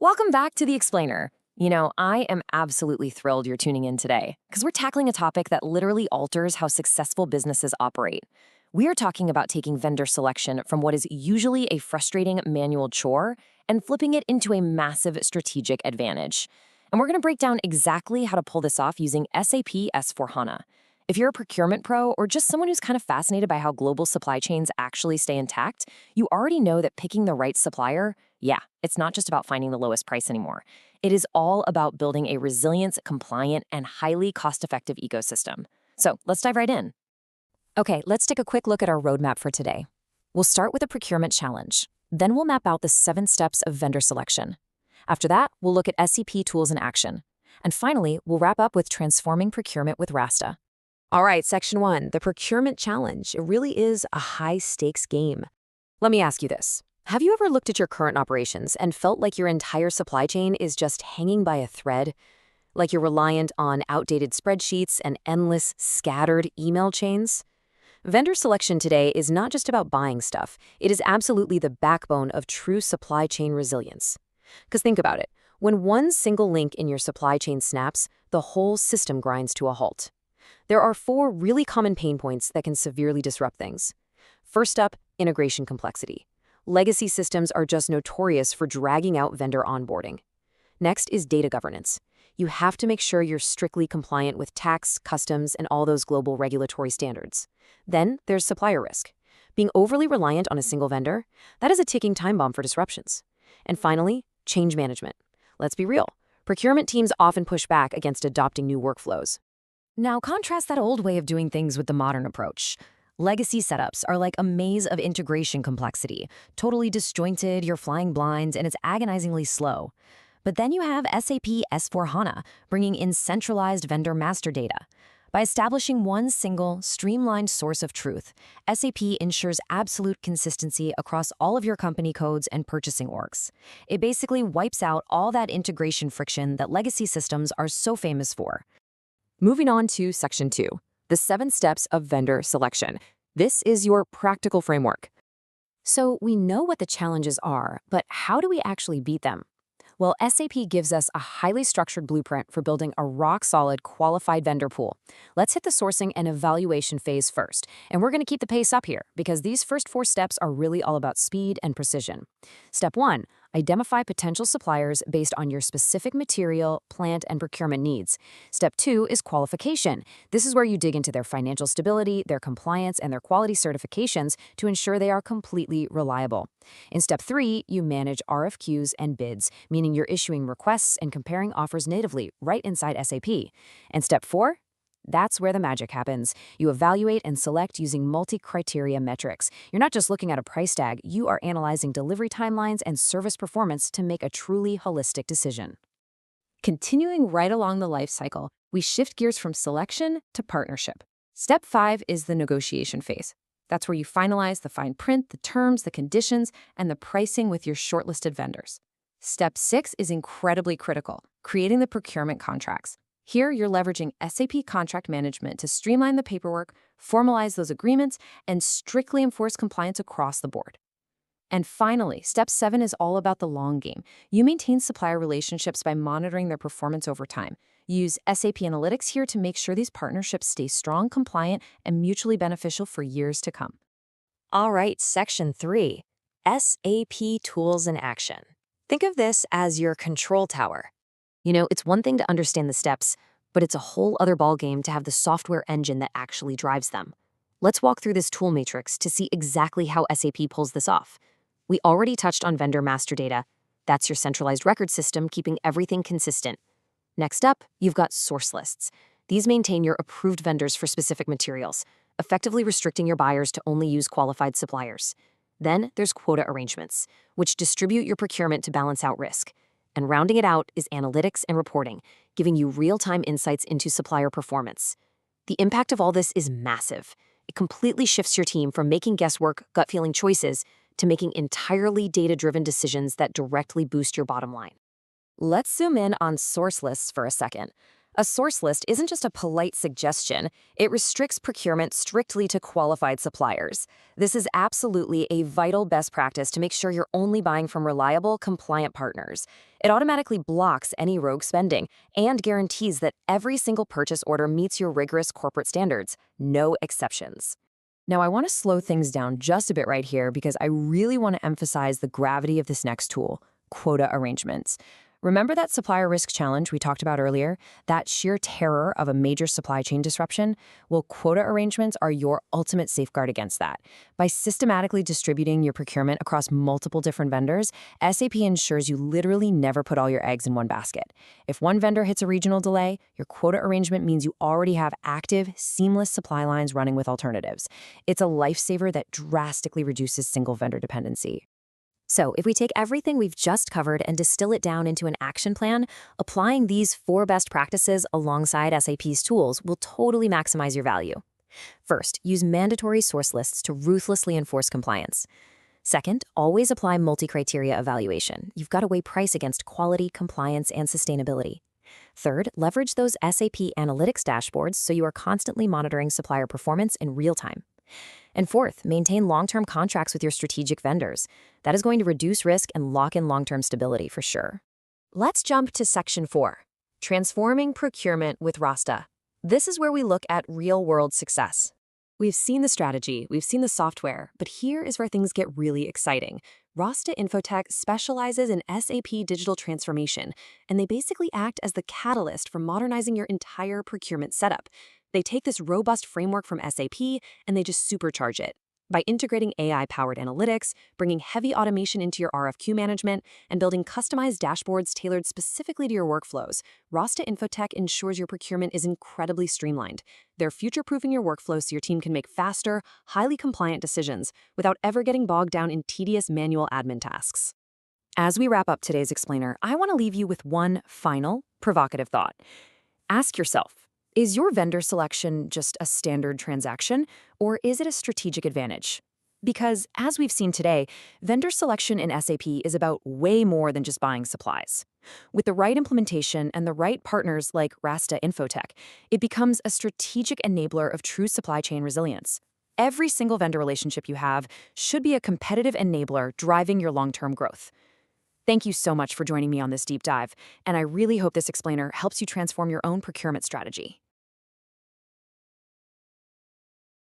Welcome back to The Explainer. I am absolutely thrilled you're tuning in today because we're tackling a topic that literally alters how successful businesses operate. We are talking about taking vendor selection from what is usually a frustrating manual chore and flipping it into a massive strategic advantage. And we're going to break down exactly how to pull this off using SAP S/4HANA. If you're a procurement pro or just someone who's kind of fascinated by how global supply chains actually stay intact, you already know that picking the right supplier, yeah, it's not just about finding the lowest price anymore. It is all about building a resilient, compliant, and highly cost-effective ecosystem. So let's dive right in. Okay, let's take a quick look at our roadmap for today. We'll start with a procurement challenge. Then we'll map out the 7 steps of vendor selection. After that, we'll look at SAP tools in action. And finally, we'll wrap up with transforming procurement with Rasta. All right, section 1, the procurement challenge. It really is a high-stakes game. Let me ask you this. Have you ever looked at your current operations and felt like your entire supply chain is just hanging by a thread? Like you're reliant on outdated spreadsheets and endless, scattered email chains? Vendor selection today is not just about buying stuff. It is absolutely the backbone of true supply chain resilience. Because think about it. When one single link in your supply chain snaps, the whole system grinds to a halt. There are 4 really common pain points that can severely disrupt things. First up, integration complexity. Legacy systems are just notorious for dragging out vendor onboarding. Next is data governance. You have to make sure you're strictly compliant with tax, customs, and all those global regulatory standards. Then there's supplier risk. Being overly reliant on a single vendor, that is a ticking time bomb for disruptions. And finally, change management. Let's be real. Procurement teams often push back against adopting new workflows. Now, contrast that old way of doing things with the modern approach. Legacy setups are like a maze of integration complexity, totally disjointed, you're flying blind, and it's agonizingly slow. But then you have SAP S/4HANA, bringing in centralized vendor master data. By establishing one single, streamlined source of truth, SAP ensures absolute consistency across all of your company codes and purchasing orgs. It basically wipes out all that integration friction that legacy systems are so famous for. Moving on to Section 2, the 7 steps of vendor selection. This is your practical framework. So we know what the challenges are, but how do we actually beat them? Well, SAP gives us a highly structured blueprint for building a rock-solid, qualified vendor pool. Let's hit the sourcing and evaluation phase first, and we're going to keep the pace up here because these first 4 steps are really all about speed and precision. Step 1, identify potential suppliers based on your specific material, plant, and procurement needs. Step 2 is qualification. This is where you dig into their financial stability, their compliance, and their quality certifications to ensure they are completely reliable. In Step 3, you manage RFQs and bids, meaning you're issuing requests and comparing offers natively right inside SAP. And Step 4? That's where the magic happens. You evaluate and select using multi-criteria metrics. You're not just looking at a price tag, you are analyzing delivery timelines and service performance to make a truly holistic decision. Continuing right along the life cycle, we shift gears from selection to partnership. Step 5 is the negotiation phase. That's where you finalize the fine print, the terms, the conditions, and the pricing with your shortlisted vendors. Step 6 is incredibly critical, creating the procurement contracts. Here, you're leveraging SAP contract management to streamline the paperwork, formalize those agreements, and strictly enforce compliance across the board. And finally, Step 7 is all about the long game. You maintain supplier relationships by monitoring their performance over time. Use SAP Analytics here to make sure these partnerships stay strong, compliant, and mutually beneficial for years to come. All right, Section 3, SAP Tools in Action. Think of this as your control tower. It's one thing to understand the steps, but it's a whole other ballgame to have the software engine that actually drives them. Let's walk through this tool matrix to see exactly how SAP pulls this off. We already touched on vendor master data. That's your centralized record system keeping everything consistent. Next up, you've got source lists. These maintain your approved vendors for specific materials, effectively restricting your buyers to only use qualified suppliers. Then there's quota arrangements, which distribute your procurement to balance out risk. And rounding it out is analytics and reporting, giving you real-time insights into supplier performance. The impact of all this is massive. It completely shifts your team from making guesswork, gut-feeling choices to making entirely data-driven decisions that directly boost your bottom line. Let's zoom in on source lists for a second. A source list isn't just a polite suggestion, it restricts procurement strictly to qualified suppliers. This is absolutely a vital best practice to make sure you're only buying from reliable, compliant partners. It automatically blocks any rogue spending and guarantees that every single purchase order meets your rigorous corporate standards, no exceptions. Now, I want to slow things down just a bit right here because I really want to emphasize the gravity of this next tool, quota arrangements. Remember that supplier risk challenge we talked about earlier? That sheer terror of a major supply chain disruption? Well, quota arrangements are your ultimate safeguard against that. By systematically distributing your procurement across multiple different vendors, SAP ensures you literally never put all your eggs in one basket. If one vendor hits a regional delay, your quota arrangement means you already have active, seamless supply lines running with alternatives. It's a lifesaver that drastically reduces single vendor dependency. So, if we take everything we've just covered and distill it down into an action plan, applying these 4 best practices alongside SAP's tools will totally maximize your value. First, use mandatory source lists to ruthlessly enforce compliance. Second, always apply multi-criteria evaluation. You've got to weigh price against quality, compliance, and sustainability. Third, leverage those SAP analytics dashboards so you are constantly monitoring supplier performance in real time. And fourth, maintain long-term contracts with your strategic vendors. That is going to reduce risk and lock in long-term stability for sure. Let's jump to Section 4, Transforming Procurement with Rasta. This is where we look at real-world success. We've seen the strategy, we've seen the software, but here is where things get really exciting. Rasta Infotech specializes in SAP digital transformation, and they basically act as the catalyst for modernizing your entire procurement setup. They take this robust framework from SAP and they just supercharge it. By integrating AI-powered analytics, bringing heavy automation into your RFQ management, and building customized dashboards tailored specifically to your workflows, Rasta Infotech ensures your procurement is incredibly streamlined. They're future-proofing your workflow so your team can make faster, highly compliant decisions without ever getting bogged down in tedious manual admin tasks. As we wrap up today's explainer, I want to leave you with one final, provocative thought. Ask yourself, is your vendor selection just a standard transaction, or is it a strategic advantage? Because, as we've seen today, vendor selection in SAP is about way more than just buying supplies. With the right implementation and the right partners like Rasta Infotech, it becomes a strategic enabler of true supply chain resilience. Every single vendor relationship you have should be a competitive enabler driving your long-term growth. Thank you so much for joining me on this deep dive, and I really hope this explainer helps you transform your own procurement strategy.